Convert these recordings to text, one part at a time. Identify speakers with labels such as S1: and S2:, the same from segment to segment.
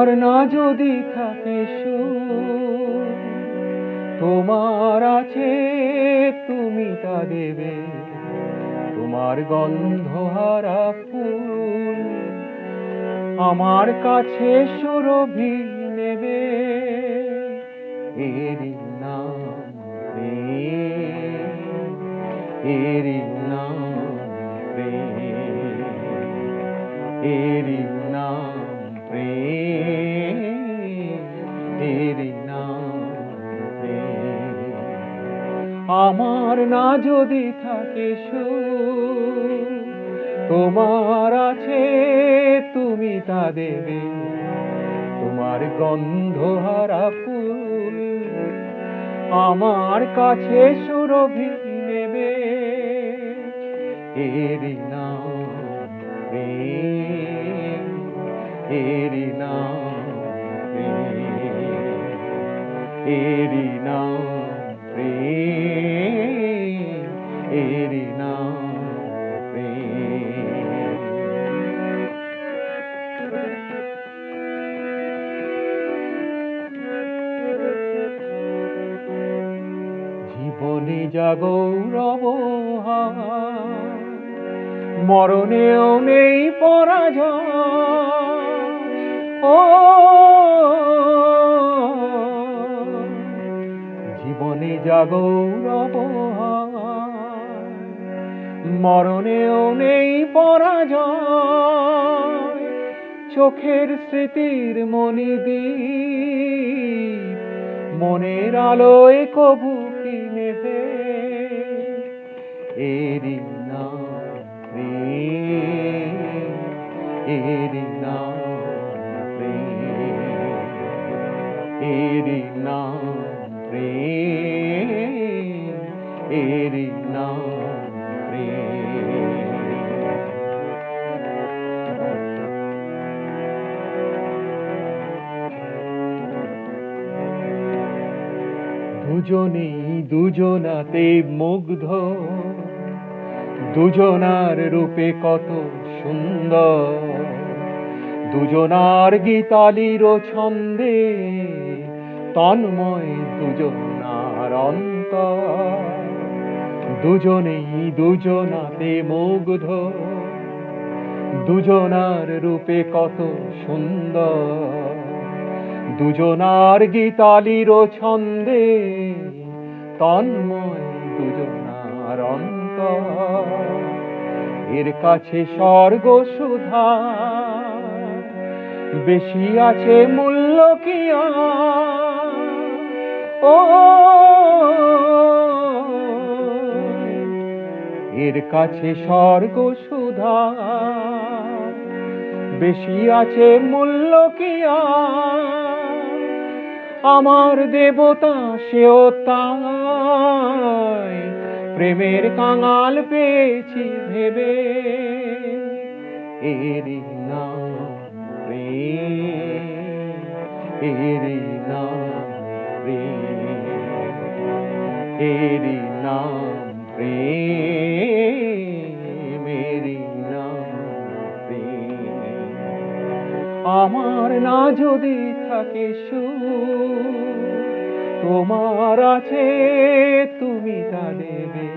S1: আমার না যদি থাকে সুর, তোমার আছে তুমি তা দেবে। তোমার গন্ধহারা ফুল আমার কাছে সুরভি নেবে। এরই নাম প্রেম, এরই নাম প্রেম, এরই নাম প্রেম, এরই নাম প্রেম। আমার না যদি থাকে সুর, তোমার আছে তুমি তা দেবে। তোমার গন্ধহারা ফুল আমার কাছে সুরভি নেবে। এরই নাম প্রেম, এরই নাম প্রেম, এরই নাম প্রেম, এরই নাম প্রেম। জীবনে যা গৌরব মরণেও নেই পরাজয়। ও জীবনে যা গৌরব মরণেও নেই পরাজয়। চোখের স্মৃতির মণিদ্বীপ মনের আলোয় কবু কি নেবে। এরই নাম প্রেম, এরই নাম প্রেম, এরই নাম প্রেম, এরই নাম প্রেম। দুজনেই দুজনাতে মুগ্ধ, দুজনার রূপে কত সুন্দর। দুজনার গীতালির ছন্দে তন্ময় দুজনার অন্তর। দুজনেই দুজনাতে মুগ্ধ, দুজনার রূপে কত সুন্দর। দুজনার গীতালির ছন্দে তন্ময় দুজনার অন্তর। এর কাছে স্বর্গ সুধা বেশি আছে মূল্য কি আর? ও এর কাছে স্বর্গ সুধা বেশি আছে মূল্য কি আর? আমার দেবতা সেও তাই প্রেমের কাঙাল পেয়েছি ভেবে। এরই নাম প্রেম, এরই নাম প্রেম, এরই নাম প্রেম, এরই নাম প্রেম। আমার না যদি থাকে সুর, তোমার আছে তুমি তা দেবে।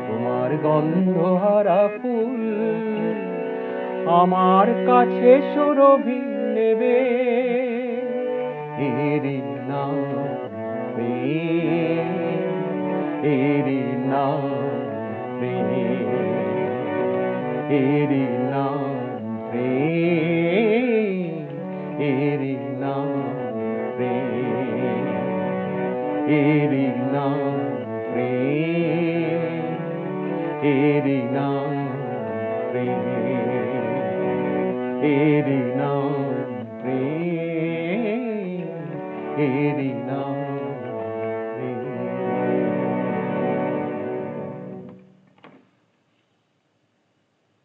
S1: তোমার গন্ধহারা ফুল আমার কাছে সুরভি নেবে। এরই নাম প্রেম, এরই নাম প্রেম, এরই নাম প্রেম, এরই নাম প্রেম, এরই নাম প্রেম, এরই নাম প্রেম, এরই নাম প্রেম, এরই নাম